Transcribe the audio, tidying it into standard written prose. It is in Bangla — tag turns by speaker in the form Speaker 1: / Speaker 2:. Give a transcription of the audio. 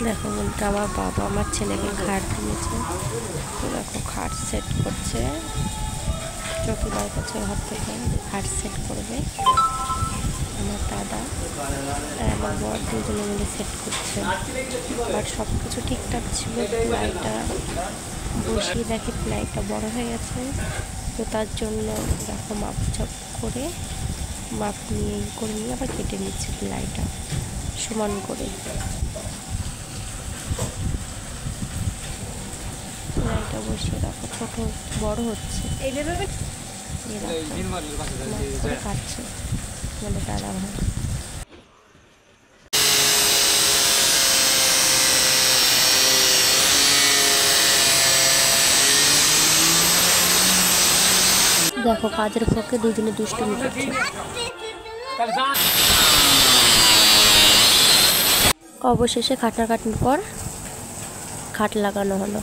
Speaker 1: দেখো বলতে আমার বাবা আমার ছেলেকে খাট দিয়েছে। তো দেখো খাট সেট করছে, চৌকি বার করছে ঘর থেকে, খাট সেট করবে। আমার দাদা আর আমার বর দুজনে মিলে সেট করছে। বাট সব কিছু ঠিকঠাক ছিল, প্লাইটা বসিয়ে দেখি প্লাইটা বড় হয়ে গেছে। তো তার জন্য দেখো মাপঝাপ করে মাপ নিয়ে করে নিয়ে আবার কেটে নিচ্ছে প্লাইটা সমান করে। প্লাইটা বসিয়ে দেখো ছোট বড় হচ্ছে, কাটছে আমাদের দাদা ভাই। দেখো কাজের পক্ষে দুজনে দুষ্টুমি করছে। অবশেষে কাটাকাটির পর খাট লাগানো হলো।